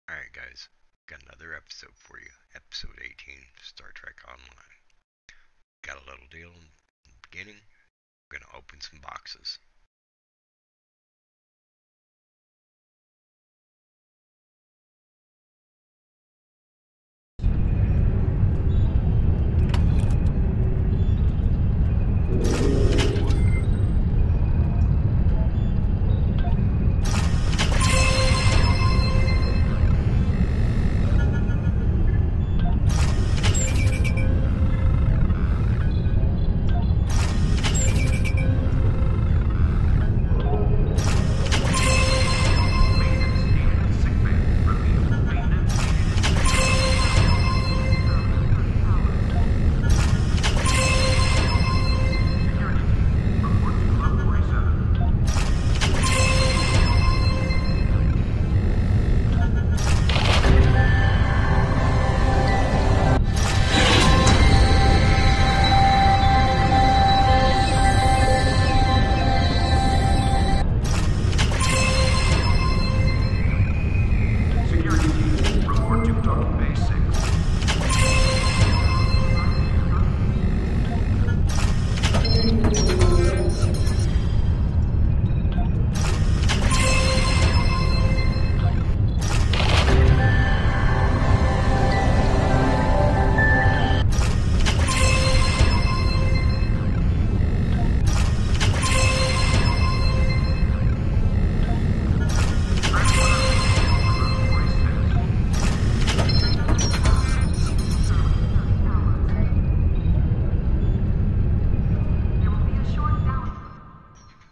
Alright, guys, got another episode for you. Episode 18, Star Trek Online. Got a little deal in the beginning. We're gonna open some boxes.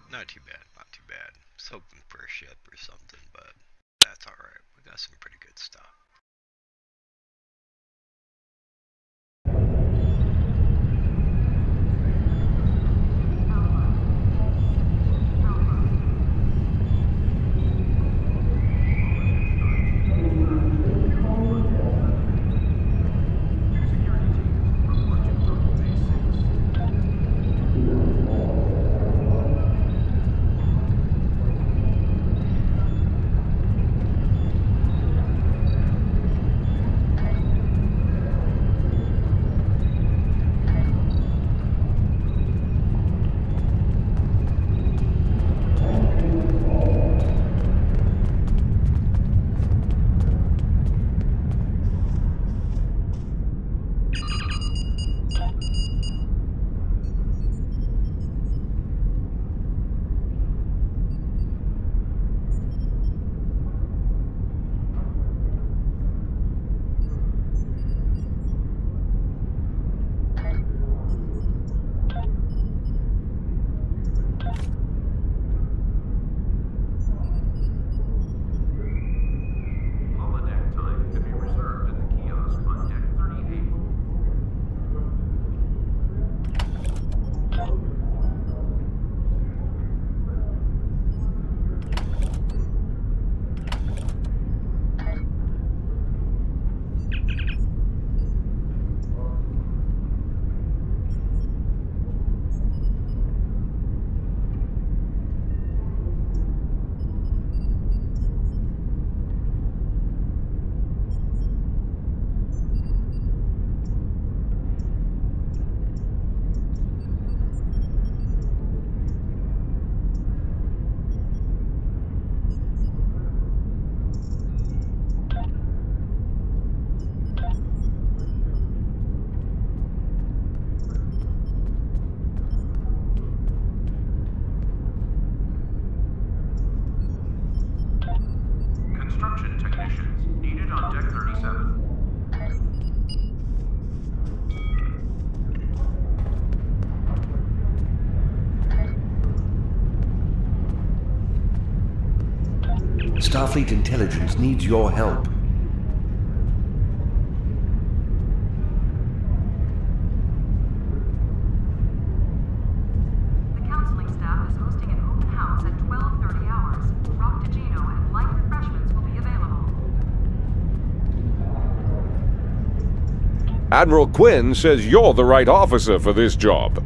Not too bad, not too bad. I was hoping for a ship or something, but that's alright. We got some pretty good stuff. Construction technicians needed on deck 37. Starfleet intelligence needs your help. The counseling staff is hosting an open house at 12:30 hours. Roctigino and light refreshments will be available. Admiral Quinn says you're the right officer for this job.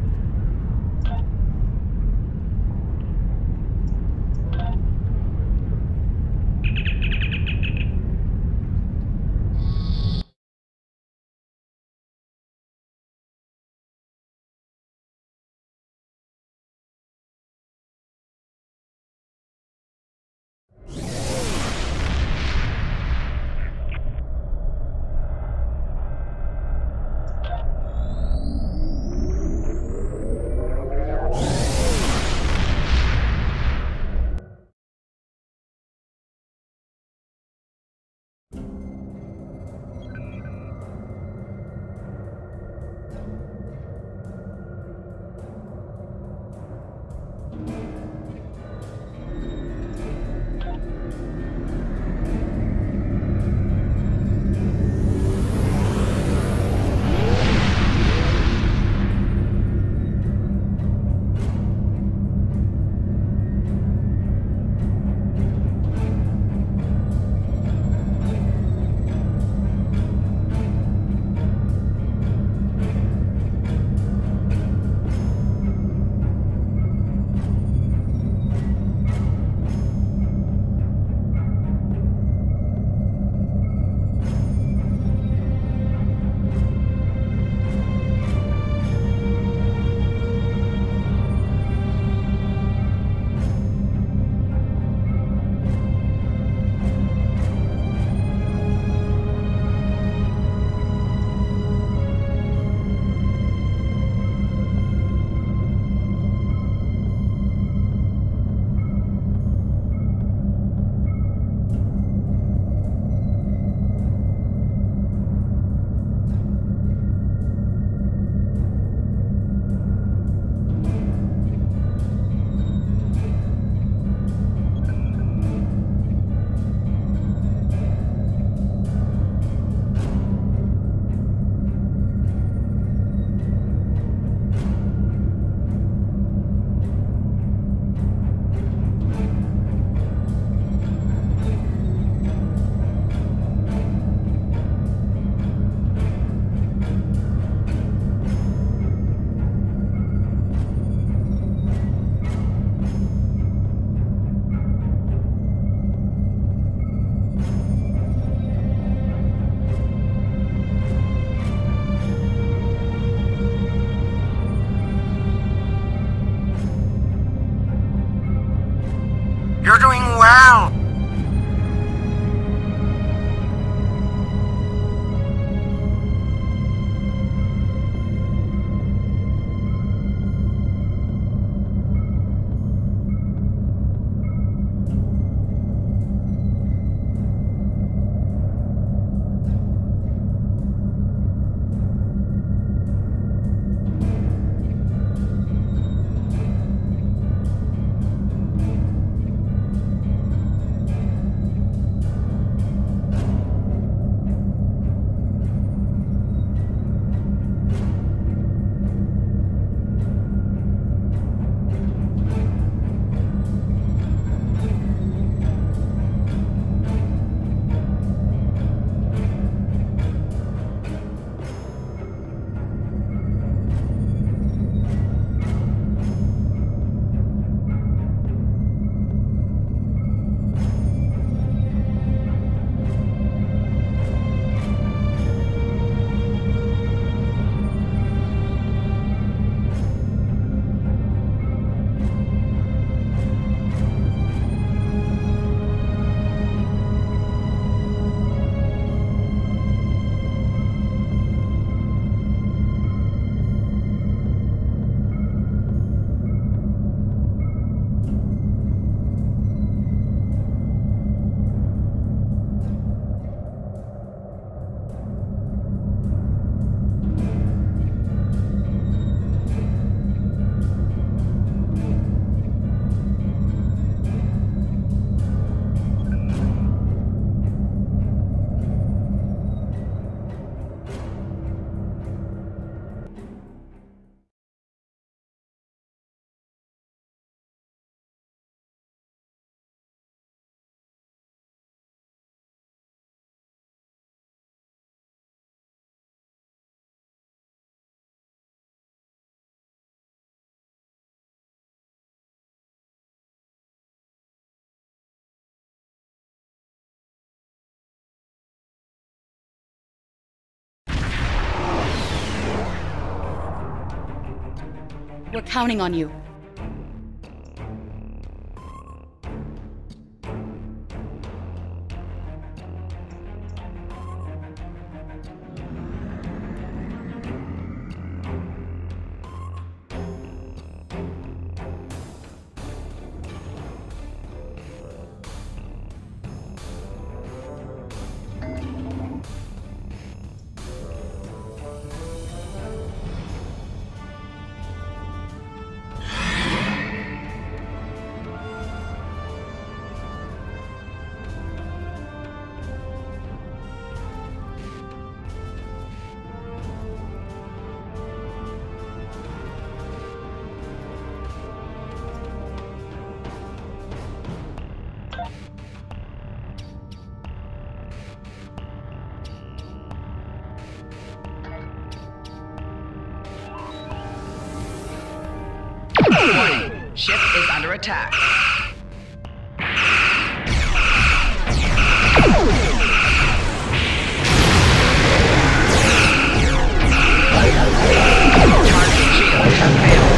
We're counting on you. Warning. Ship is under attack. Target shields have failed.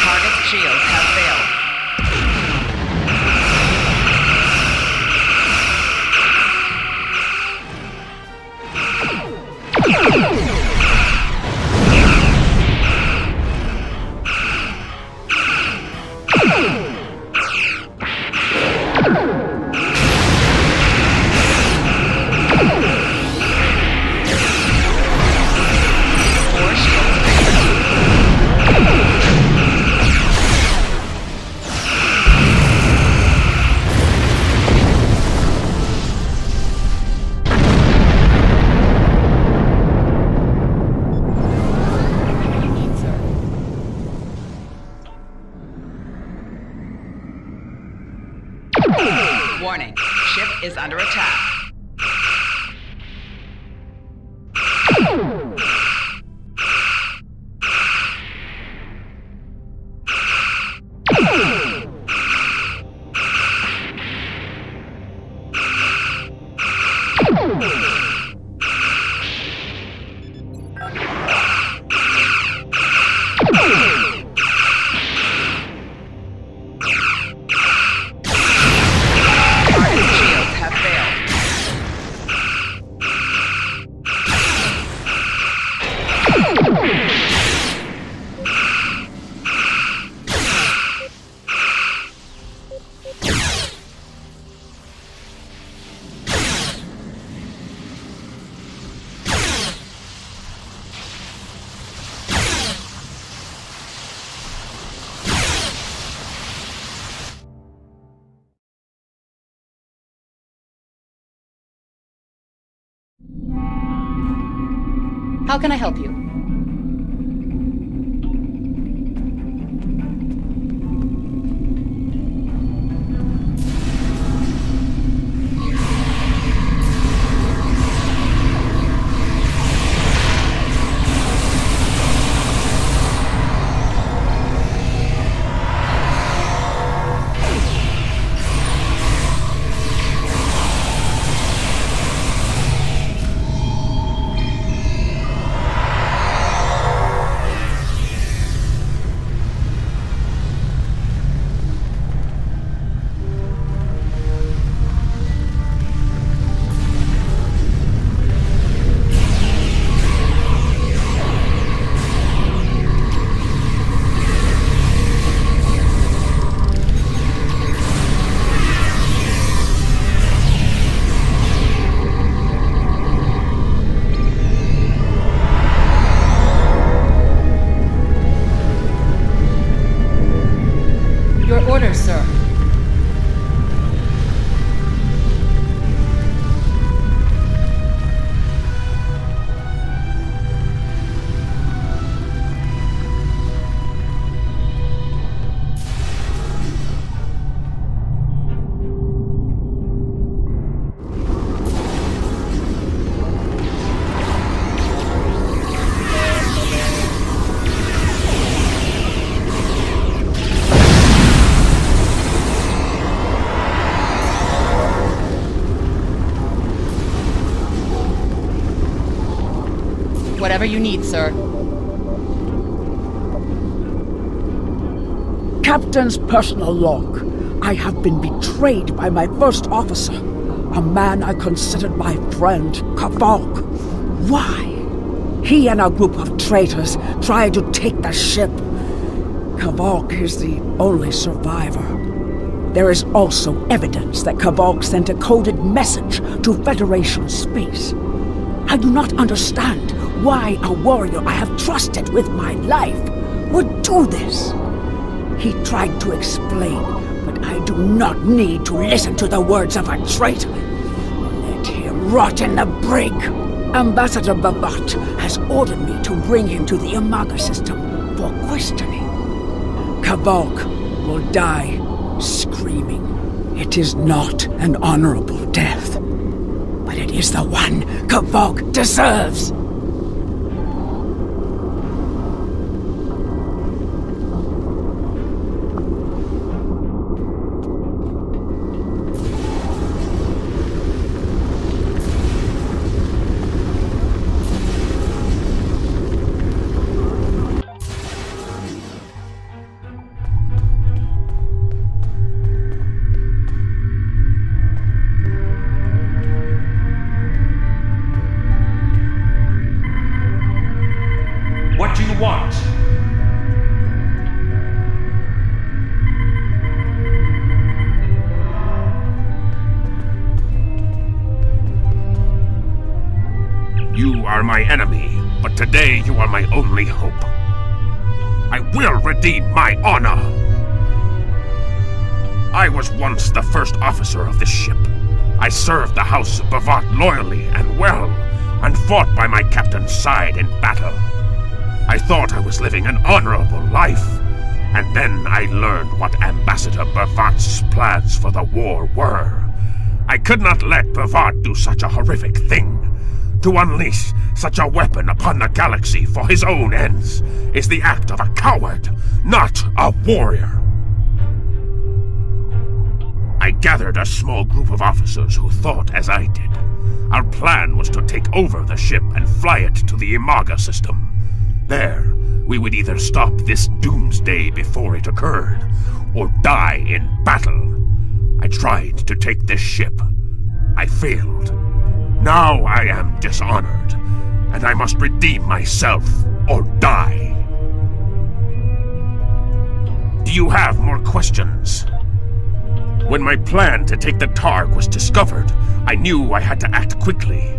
Target's shields have failed. Four shields failed. Warning. Ship is under attack. Target shields have failed. How can I help you? Whatever you need, sir. Captain's personal log. I have been betrayed by my first officer, a man I considered my friend, Kavok. Why? He and a group of traitors tried to take the ship. Kavok is the only survivor. There is also evidence that Kavok sent a coded message to Federation space. I do not understand why a warrior I have trusted with my life would do this. He tried to explain, but I do not need to listen to the words of a traitor. Let him rot in the brig. Ambassador Babat has ordered me to bring him to the Imaga system for questioning. Kavok will die screaming. It is not an honorable death, but it is the one Kavok deserves. What do you want? You are my enemy, but today you are my only hope. I will redeem my honor! I was once the first officer of this ship. I served the House of Bavat loyally and well, and fought by my captain's side in battle. I thought I was living an honorable life, and then I learned what Ambassador Bavat's plans for the war were. I could not let Bavat do such a horrific thing. To unleash such a weapon upon the galaxy for his own ends is the act of a coward, not a warrior. I gathered a small group of officers who thought as I did. Our plan was to take over the ship and fly it to the Imaga system. There, we would either stop this Doomsday before it occurred, or die in battle. I tried to take this ship. I failed. Now I am dishonored, and I must redeem myself or die. Do you have more questions? When my plan to take the Targ was discovered, I knew I had to act quickly.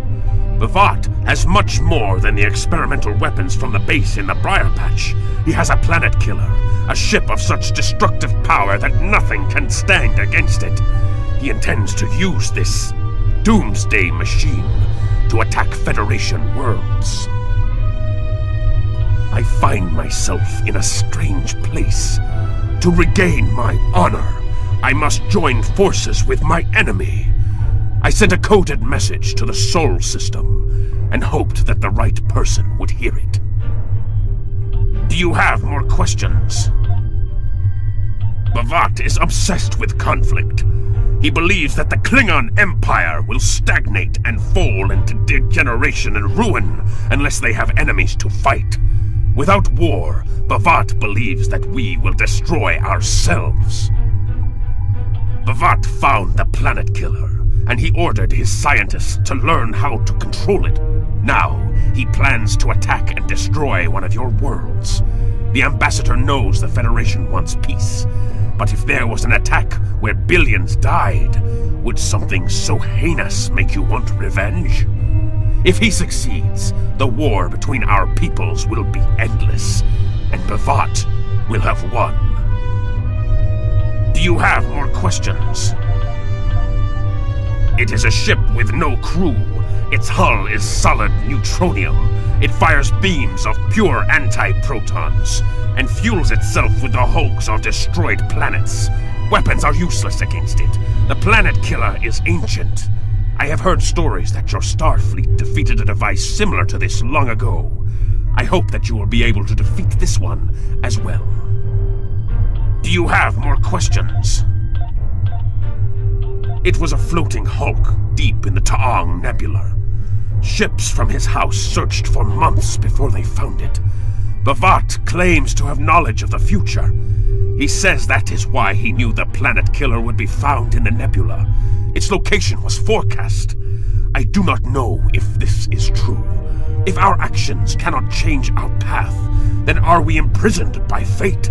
Bavat has much more than the experimental weapons from the base in the Briar Patch. He has a planet killer, a ship of such destructive power that nothing can stand against it. He intends to use this Doomsday machine to attack Federation worlds. I find myself in a strange place. To regain my honor, I must join forces with my enemy. I sent a coded message to the Sol system and hoped that the right person would hear it. Do you have more questions? Bavat is obsessed with conflict. He believes that the Klingon Empire will stagnate and fall into degeneration and ruin unless they have enemies to fight. Without war, Bavat believes that we will destroy ourselves. Bavat found the planet killer, and he ordered his scientists to learn how to control it. Now, he plans to attack and destroy one of your worlds. The Ambassador knows the Federation wants peace, but if there was an attack where billions died, would something so heinous make you want revenge? If he succeeds, the war between our peoples will be endless, and Bavat will have won. Do you have more questions? It is a ship with no crew. Its hull is solid neutronium. It fires beams of pure anti-protons, and fuels itself with the hulks of destroyed planets. Weapons are useless against it. The planet killer is ancient. I have heard stories that your Starfleet defeated a device similar to this long ago. I hope that you will be able to defeat this one as well. Do you have more questions? It was a floating hulk deep in the Taong Nebula. Ships from his house searched for months before they found it. Bavat claims to have knowledge of the future. He says that is why he knew the planet killer would be found in the nebula. Its location was forecast. I do not know if this is true. If our actions cannot change our path, then are we imprisoned by fate?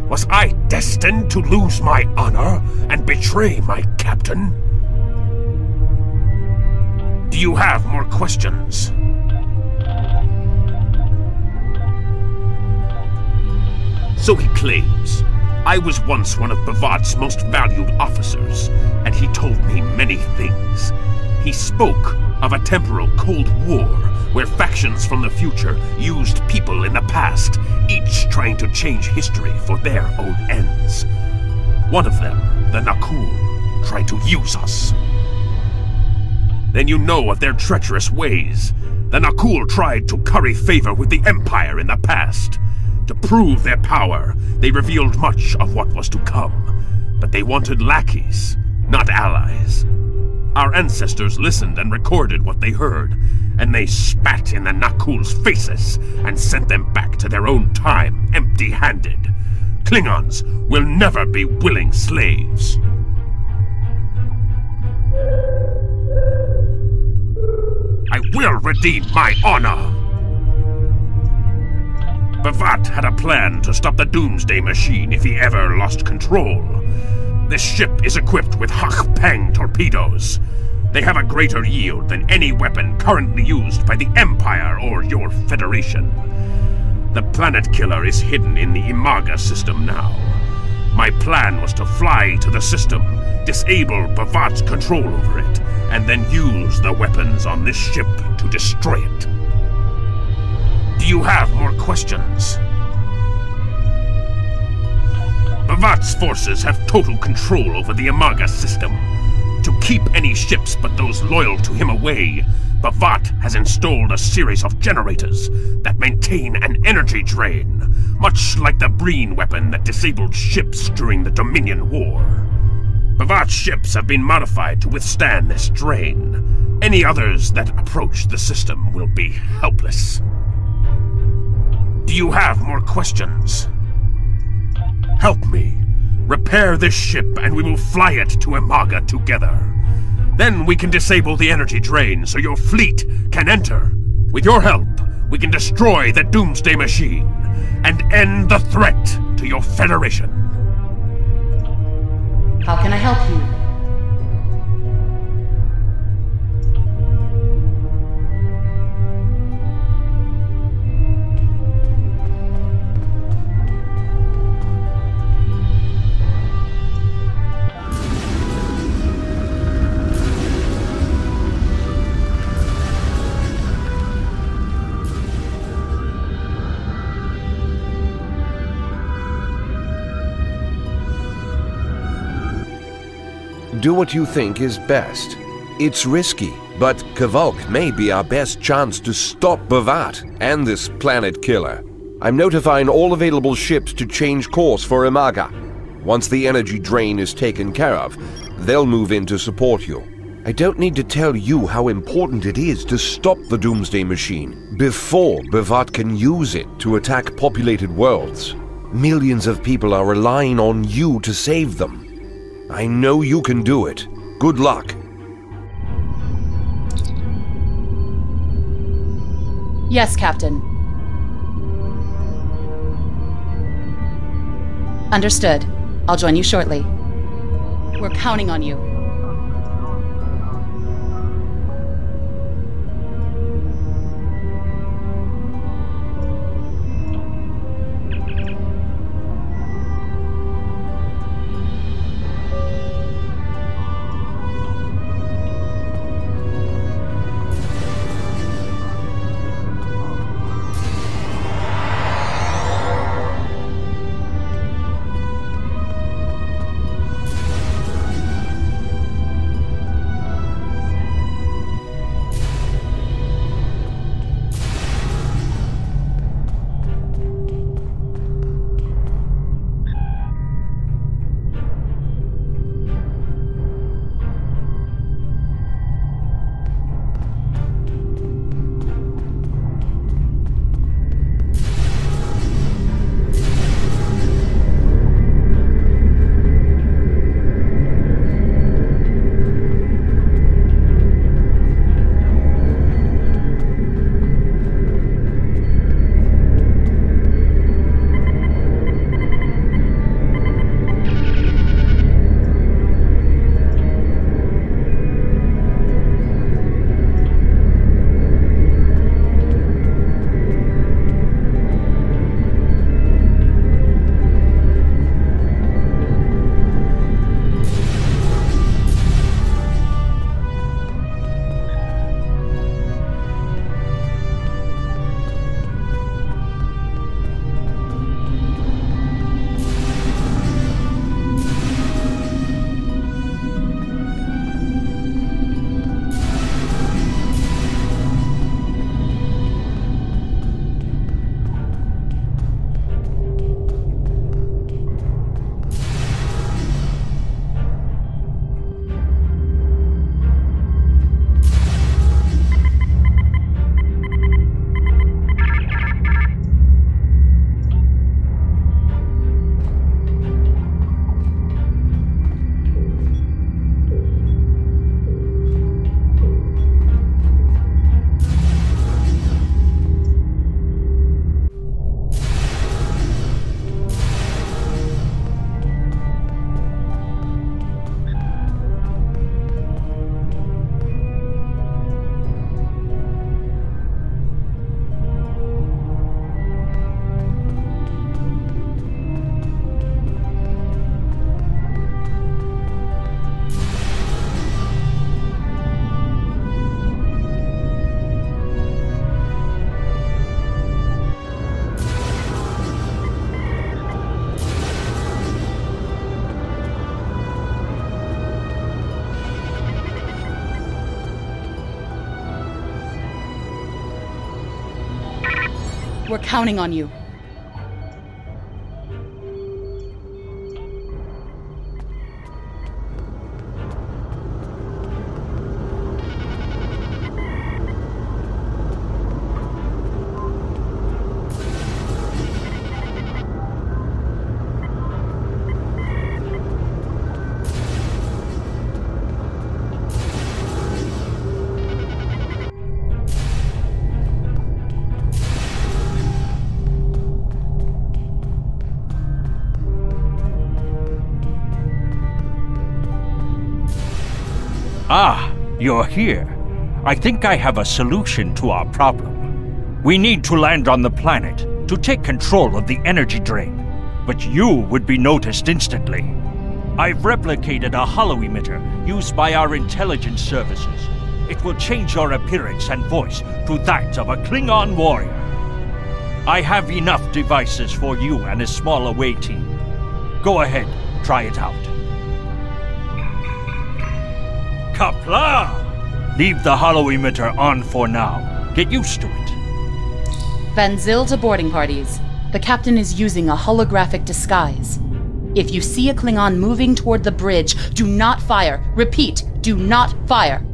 Was I destined to lose my honor and betray my captain? Do you have more questions? So he claims. I was once one of Bavat's most valued officers, and he told me many things. He spoke of a temporal Cold War, where factions from the future used people in the past, each trying to change history for their own ends. One of them, the Nakul, tried to use us. Then you know of their treacherous ways. The Nakul tried to curry favor with the Empire in the past. To prove their power, they revealed much of what was to come. But they wanted lackeys, not allies. Our ancestors listened and recorded what they heard, and they spat in the Nakul's faces and sent them back to their own time empty-handed. Klingons will never be willing slaves. I will redeem my honor! Bavat had a plan to stop the Doomsday machine if he ever lost control. This ship is equipped with Hach-Peng torpedoes. They have a greater yield than any weapon currently used by the Empire or your Federation. The planet killer is hidden in the Imaga system now. My plan was to fly to the system, disable Bavat's control over it, and then use the weapons on this ship to destroy it. Do you have more questions? Bavat's forces have total control over the Imaga system. To keep any ships but those loyal to him away, Bavat has installed a series of generators that maintain an energy drain, much like the Breen weapon that disabled ships during the Dominion War. Bavat's ships have been modified to withstand this drain. Any others that approach the system will be helpless. Do you have more questions? Help me. Repair this ship and we will fly it to Imaga together. Then we can disable the energy drain so your fleet can enter. With your help, we can destroy the Doomsday machine and end the threat to your Federation. How can I help you? Do what you think is best. It's risky, but Kavok may be our best chance to stop Bavat and this planet killer. I'm notifying all available ships to change course for Imaga. Once the energy drain is taken care of, they'll move in to support you. I don't need to tell you how important it is to stop the Doomsday machine before Bavat can use it to attack populated worlds. Millions of people are relying on you to save them. I know you can do it. Good luck. Yes, Captain. Understood. I'll join you shortly. We're counting on you. We're counting on you. Ah, you're here. I think I have a solution to our problem. We need to land on the planet to take control of the energy drain, but you would be noticed instantly. I've replicated a holo-emitter used by our intelligence services. It will change your appearance and voice to that of a Klingon warrior. I have enough devices for you and a small away team. Go ahead, try it out. Kapla! Leave the holo-emitter on for now. Get used to it. Van Zyl to boarding parties. The captain is using a holographic disguise. If you see a Klingon moving toward the bridge, do not fire. Repeat, do not fire.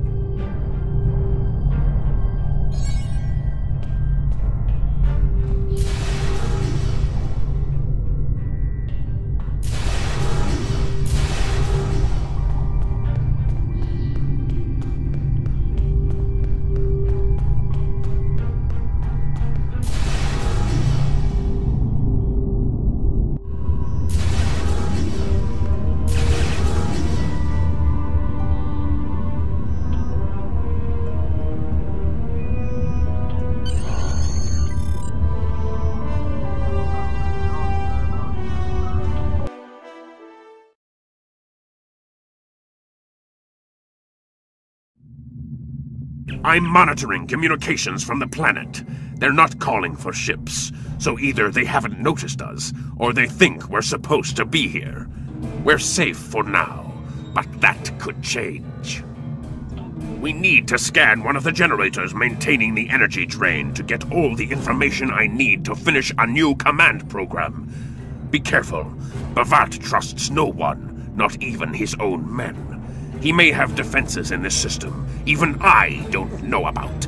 I'm monitoring communications from the planet. They're not calling for ships, so either they haven't noticed us, or they think we're supposed to be here. We're safe for now, but that could change. We need to scan one of the generators maintaining the energy drain to get all the information I need to finish a new command program. Be careful. Bavat trusts no one, not even his own men. He may have defenses in this system even I don't know about.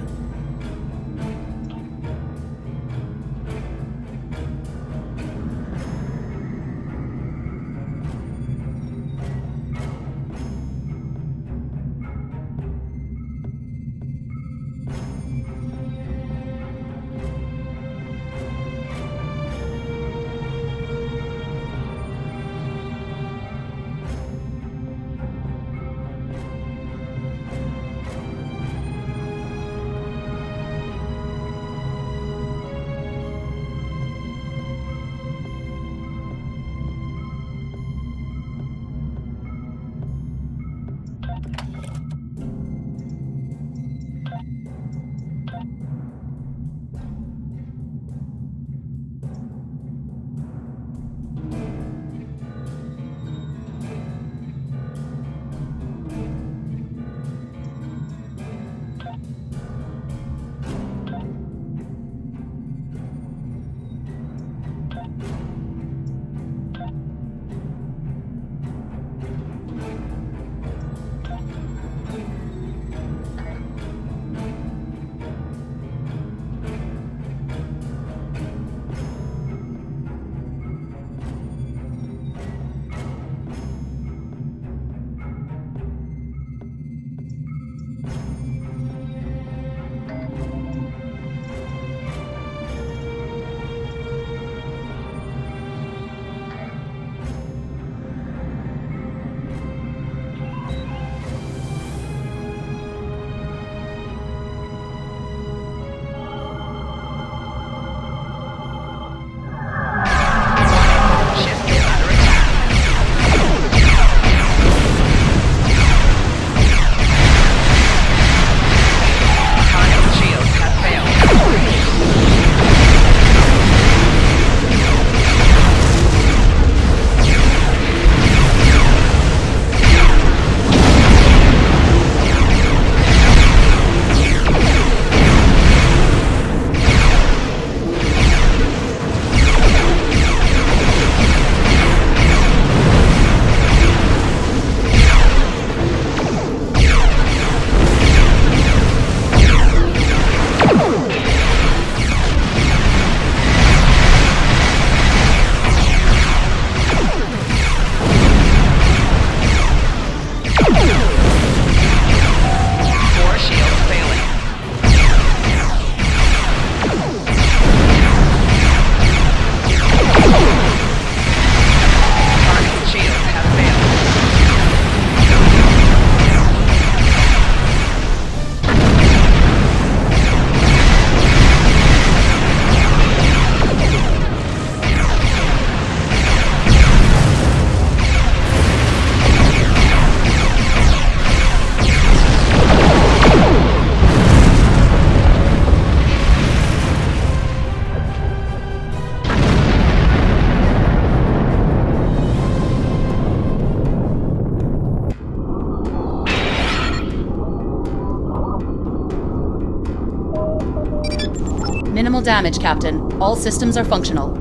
minimal damage, Captain. All systems are functional.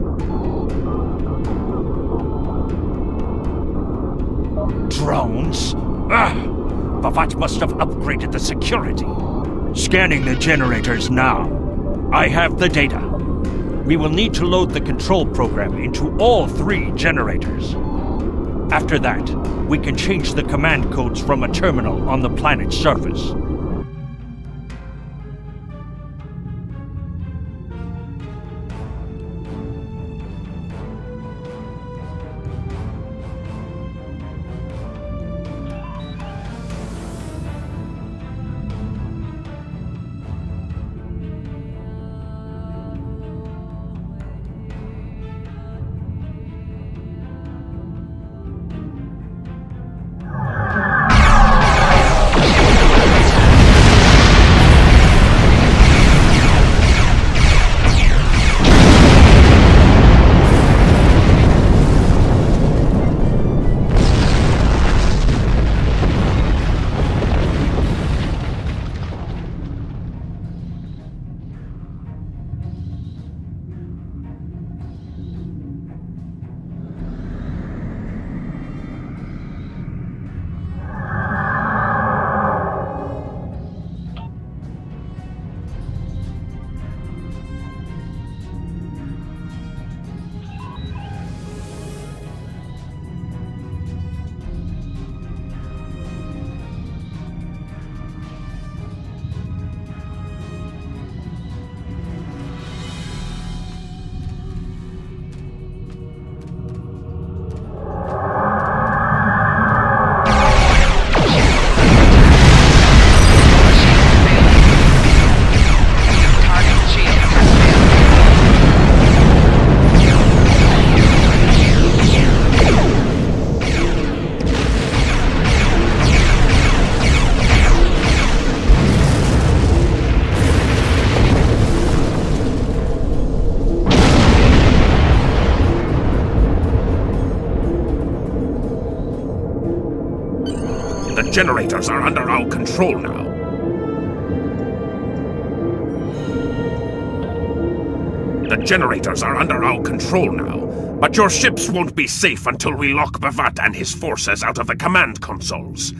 Drones? Bavat must have upgraded the security. Scanning the generators now. I have the data. We will need to load the control program into all 3 generators. After that, we can change the command codes from a terminal on the planet's surface. The generators are under our control now. The generators are under our control now, but your ships won't be safe until we lock Bavat and his forces out of the command consoles.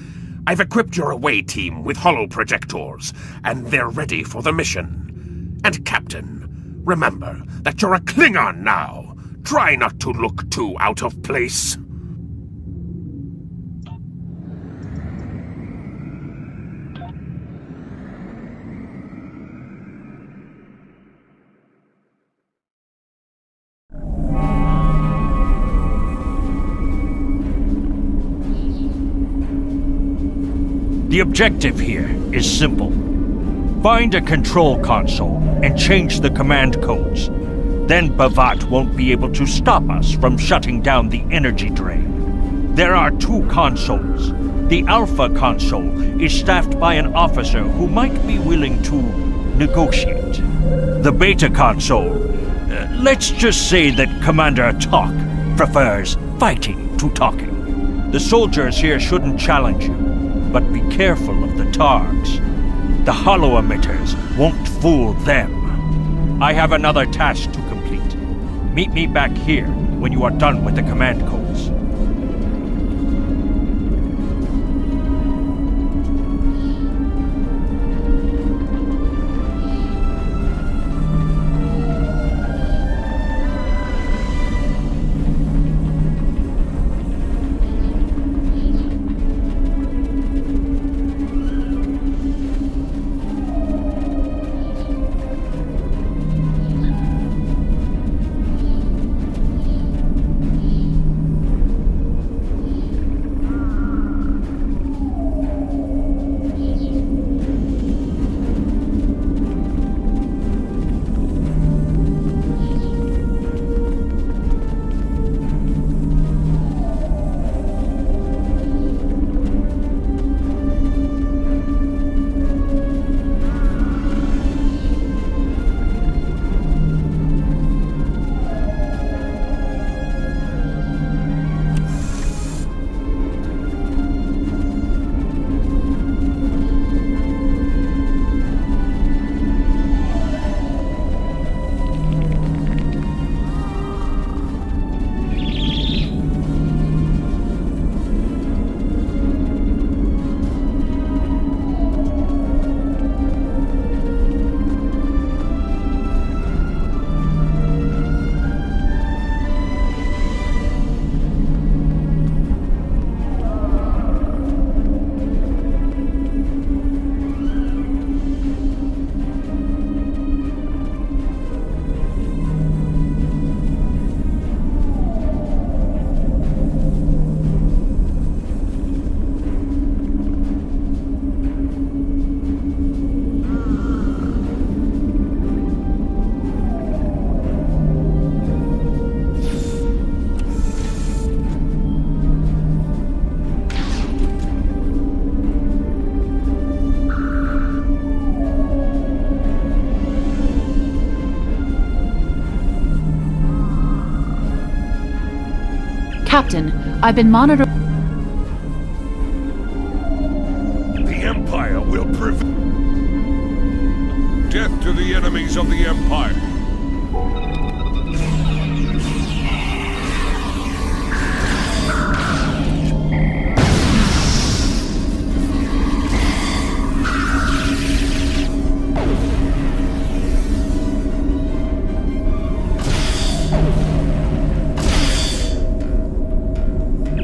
I've equipped your away team with holo-projectors, and they're ready for the mission. And Captain, remember that you're a Klingon now. Try not to look too out of place. The objective here is simple. Find a control console and change the command codes. Then Bavat won't be able to stop us from shutting down the energy drain. There are 2 consoles. The Alpha console is staffed by an officer who might be willing to negotiate. The Beta console, let's just say that Commander Talk prefers fighting to talking. The soldiers here shouldn't challenge you. But be careful of the Targs. The holo-emitters won't fool them. I have another task to complete. Meet me back here when you are done with the command codes. Captain, I've been monitoring. The Empire will prevail. Death to the enemies of the Empire.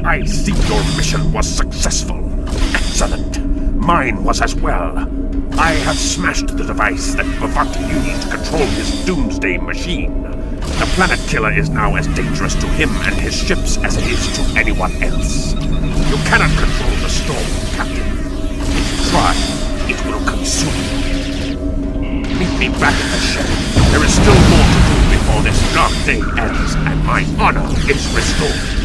I see your mission was successful. Excellent. Mine was as well. I have smashed the device that Bhavat used to control his Doomsday machine. The planet killer is now as dangerous to him and his ships as it is to anyone else. You cannot control the storm, Captain. If you try, it will consume you. Meet me back at the ship. There is still more to do before this dark day ends and my honor is restored.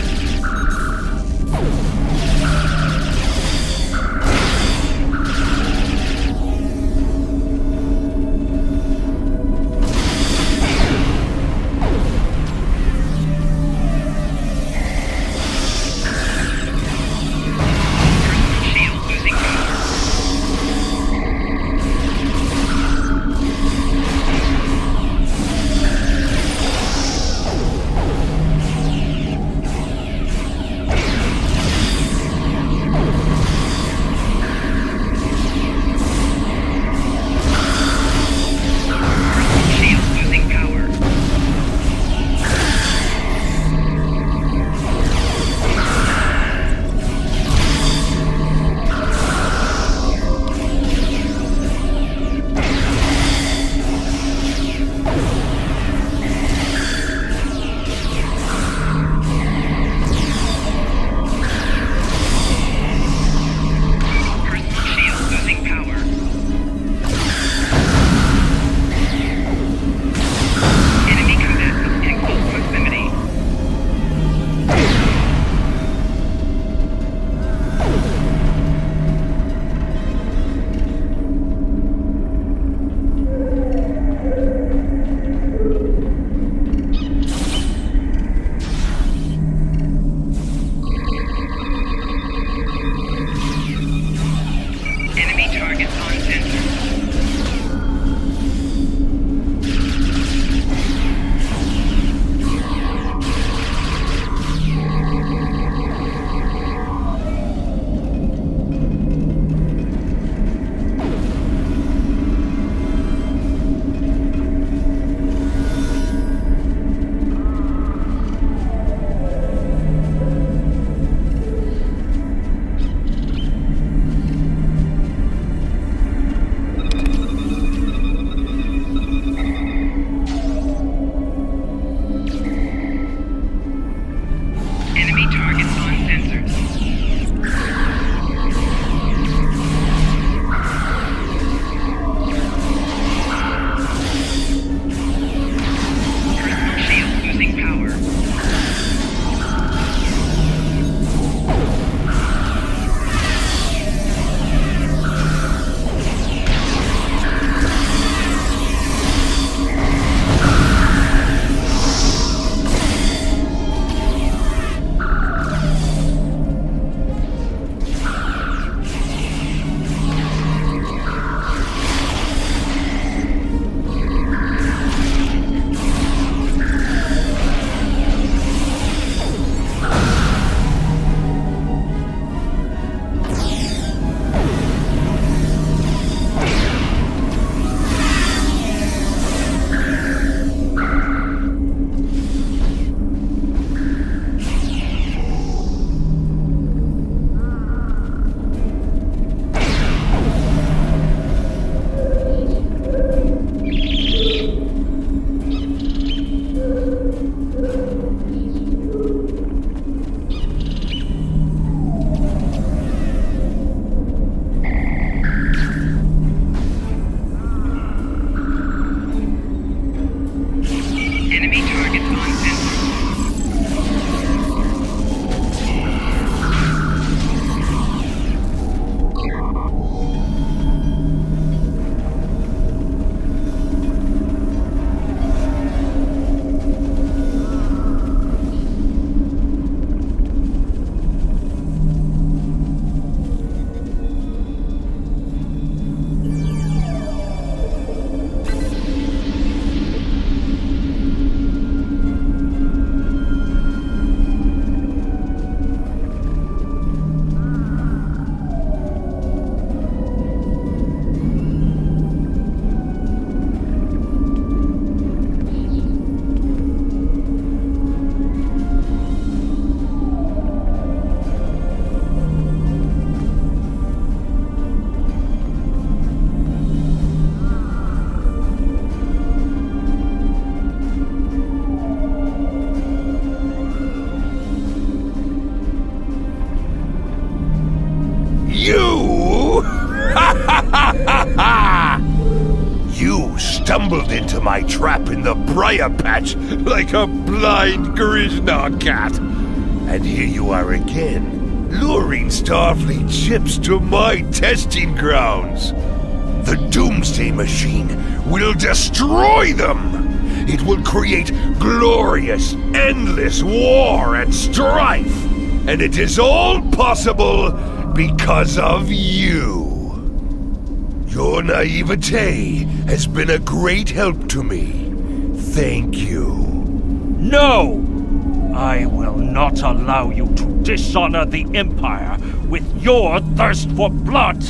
stumbled into my trap in the briar patch like a blind Grishnar cat. And here you are again, luring Starfleet ships to my testing grounds. The Doomsday machine will destroy them. It will create glorious, endless war and strife. And it is all possible because of you. Your naivete has been a great help to me. Thank you. No! I will not allow you to dishonor the Empire with your thirst for blood.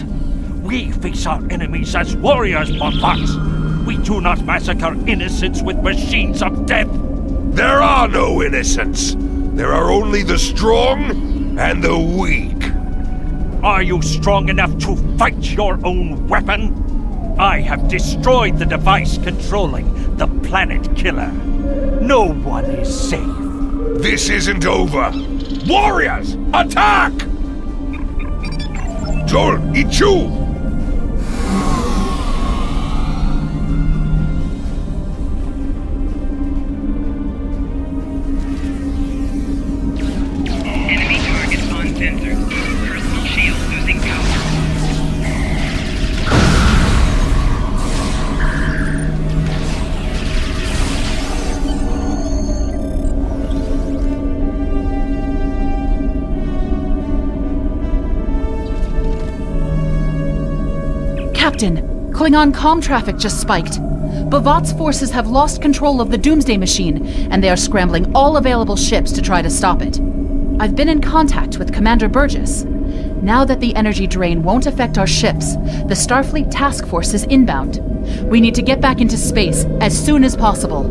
We face our enemies as warriors, Bonfats. We do not massacre innocents with machines of death. There are no innocents. There are only the strong and the weak. Are you strong enough to fight your own weapon? I have destroyed the device controlling the planet killer. No one is safe. This isn't over. Warriors, attack! Joel, Ichu! Enemy targets on sensors. Personal shield losing power. Captain, Klingon comm traffic just spiked. Bavat's forces have lost control of the Doomsday machine, and they are scrambling all available ships to try to stop it. I've been in contact with Commander Burgess. Now that the energy drain won't affect our ships, the Starfleet task force is inbound. We need to get back into space as soon as possible.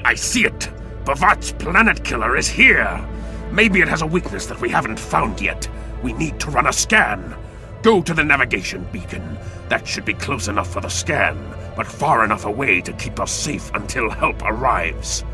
I see it! Bavat's planet killer is here! Maybe it has a weakness that we haven't found yet. We need to run a scan. Go to the navigation beacon. That should be close enough for the scan, but far enough away to keep us safe until help arrives.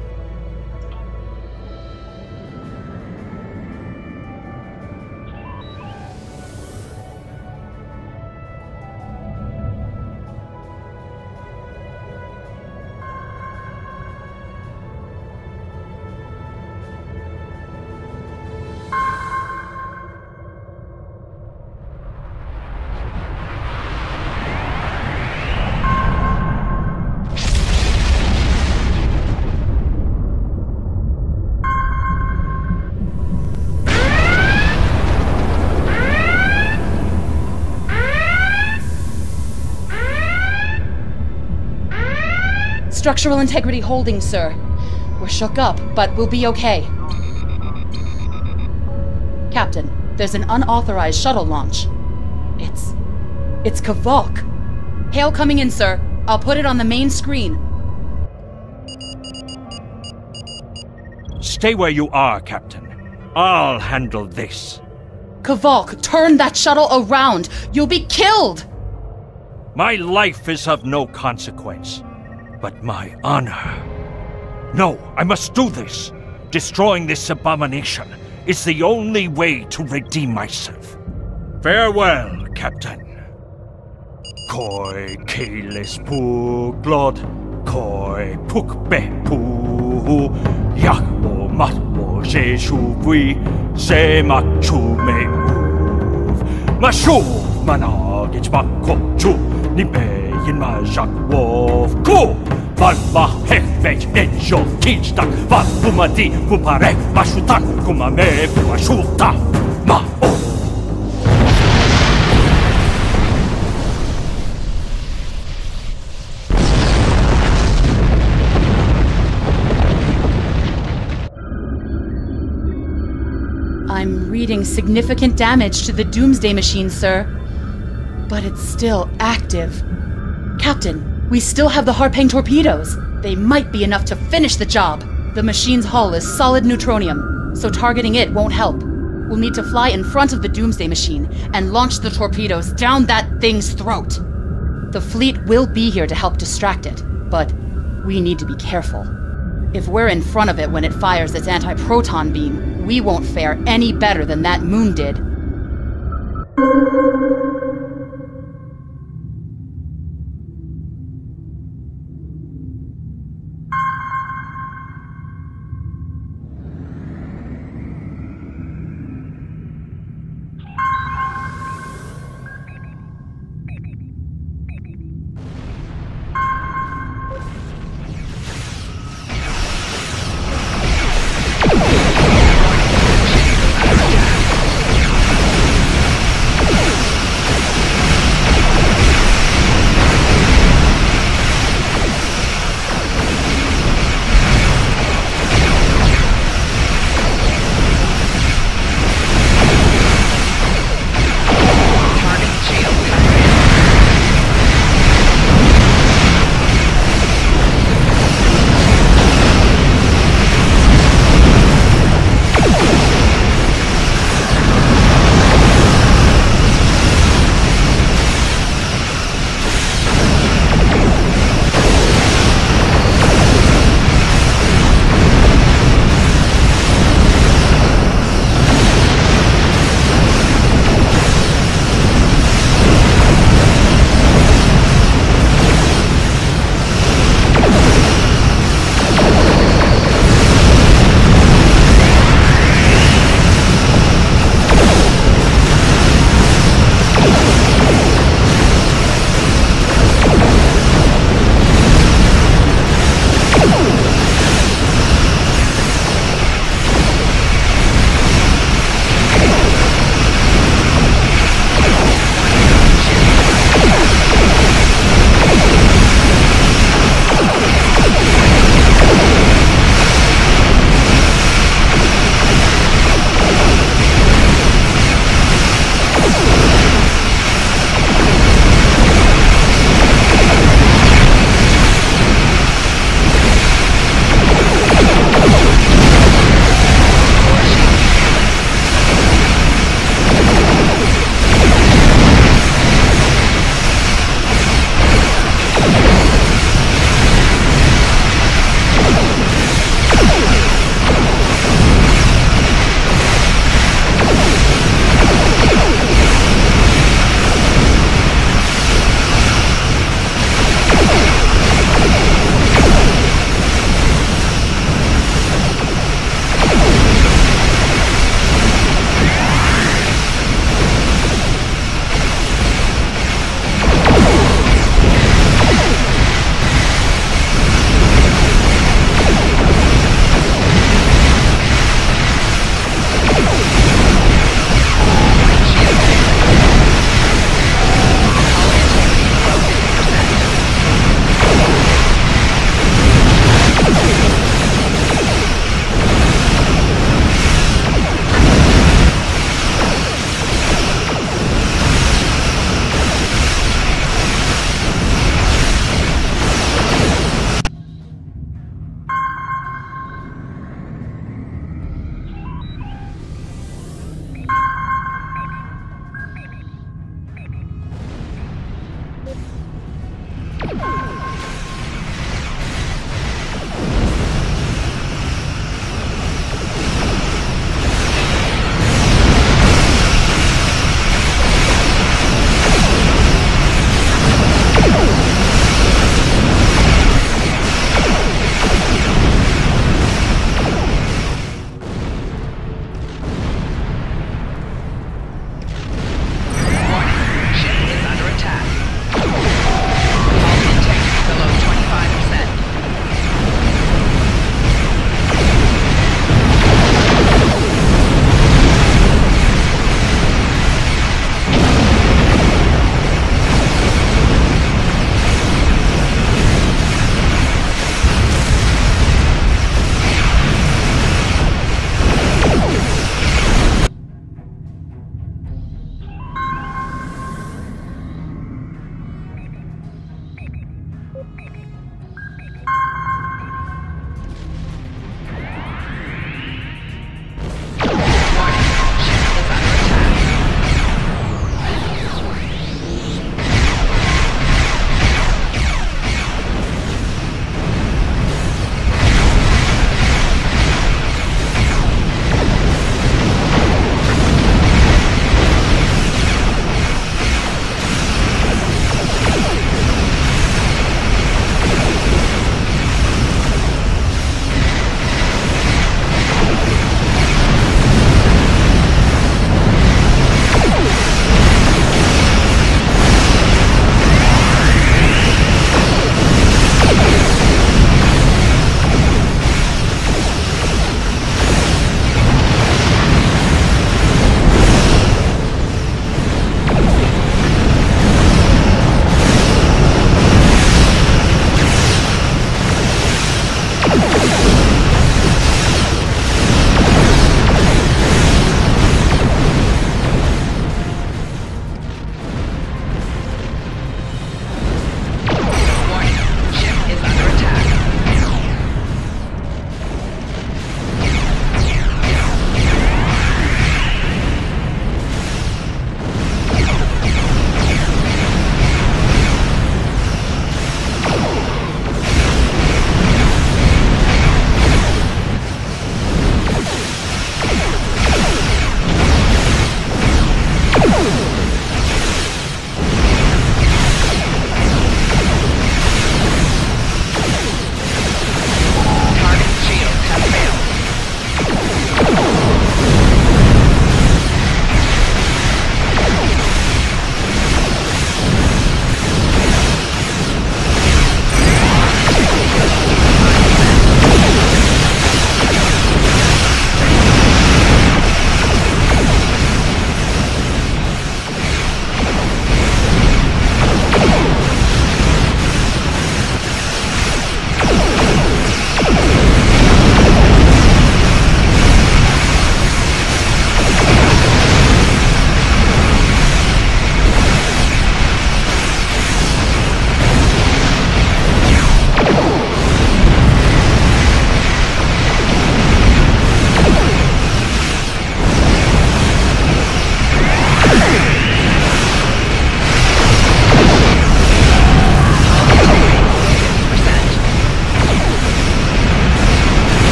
Structural integrity holding, sir. We're shook up, but we'll be okay. Captain, there's an unauthorized shuttle launch. It's Kavok. Hail coming in, sir. I'll put it on the main screen. Stay where you are, Captain. I'll handle this. Kavok, turn that shuttle around! You'll be killed! My life is of no consequence, but my honor. No, I must do this. Destroying this abomination is the only way to redeem myself. Farewell, Captain. Koi keles puglod, koi pukbe pu, yakbo matbo jeshuvui, se makchume uv. Mashuv managich bakochu, nibeyin majak wovku. Valva hefej enjo kichtak, valbumadi kupare mashutak kumame mashuta ma o. I'm reading significant damage to the Doomsday machine, sir. But it's still active. Captain, we still have the Harpang torpedoes. They might be enough to finish the job. The machine's hull is solid neutronium, so targeting it won't help. We'll need to fly in front of the Doomsday machine and launch the torpedoes down that thing's throat. The fleet will be here to help distract it, but we need to be careful. If we're in front of it when it fires its anti-proton beam, we won't fare any better than that moon did.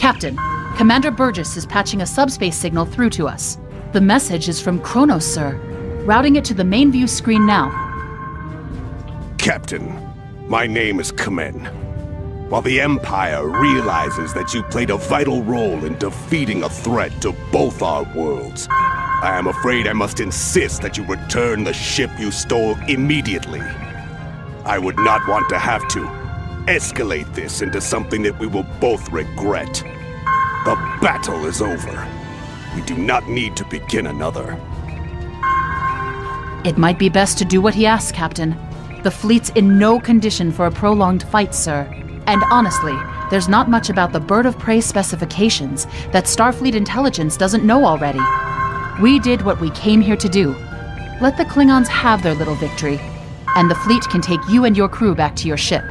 Captain, Commander Burgess is patching a subspace signal through to us. The message is from Kronos, sir. Routing it to the main view screen now. Captain, my name is Kamen. While the Empire realizes that you played a vital role in defeating a threat to both our worlds, I am afraid I must insist that you return the ship you stole immediately. I would not want to have to escalate this into something that we will both regret. The battle is over. We do not need to begin another. It might be best to do what he asks, Captain. The fleet's in no condition for a prolonged fight, sir. And honestly, there's not much about the bird of prey specifications that Starfleet intelligence doesn't know already. We did what we came here to do. Let the Klingons have their little victory, and the fleet can take you and your crew back to your ship.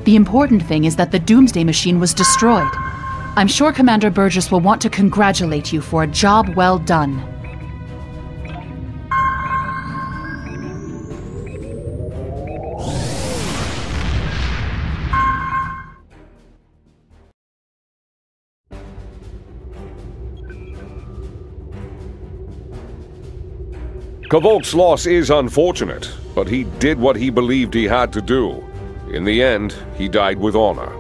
The important thing is that the Doomsday machine was destroyed. I'm sure Commander Burgess will want to congratulate you for a job well done. Kavok's loss is unfortunate, but he did what he believed he had to do. In the end, he died with honor.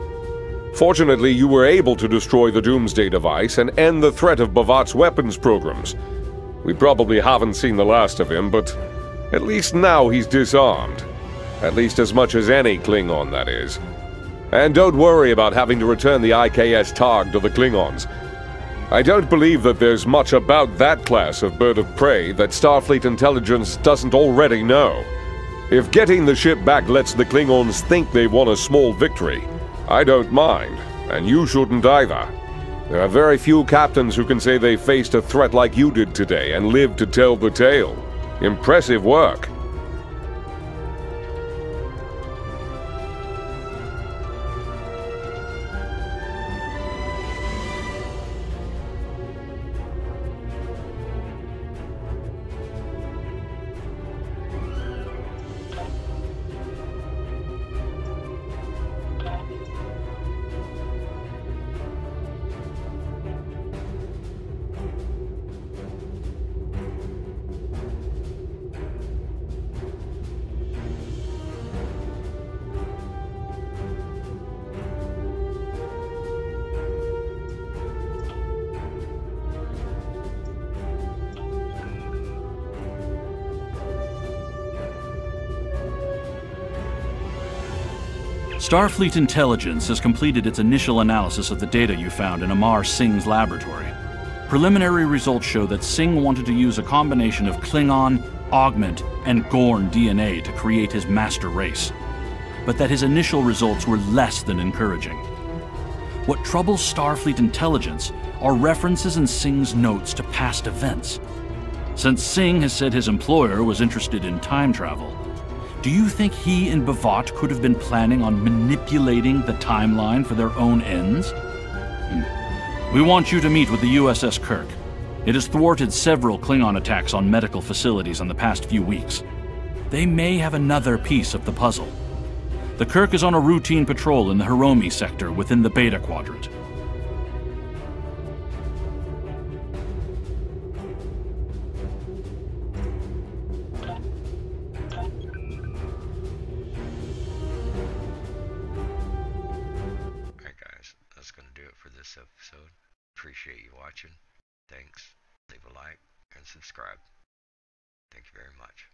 Fortunately, you were able to destroy the Doomsday device and end the threat of Bavat's weapons programs. We probably haven't seen the last of him, but at least now he's disarmed. At least as much as any Klingon, that is. And don't worry about having to return the IKS Targ to the Klingons. I don't believe that there's much about that class of bird of prey that Starfleet intelligence doesn't already know. If getting the ship back lets the Klingons think they've won a small victory, I don't mind, and you shouldn't either. There are very few captains who can say they faced a threat like you did today and lived to tell the tale. Impressive work. Starfleet Intelligence has completed its initial analysis of the data you found in Amar Singh's laboratory. Preliminary results show that Singh wanted to use a combination of Klingon, Augment, and Gorn DNA to create his master race, but that his initial results were less than encouraging. What troubles Starfleet Intelligence are references in Singh's notes to past events. Since Singh has said his employer was interested in time travel, do you think he and Bavat could have been planning on manipulating the timeline for their own ends? We want you to meet with the USS Kirk. It has thwarted several Klingon attacks on medical facilities in the past few weeks. They may have another piece of the puzzle. The Kirk is on a routine patrol in the Hiromi sector within the Beta Quadrant. Episode. Appreciate you watching. Thanks. Leave a like and subscribe. Thank you very much.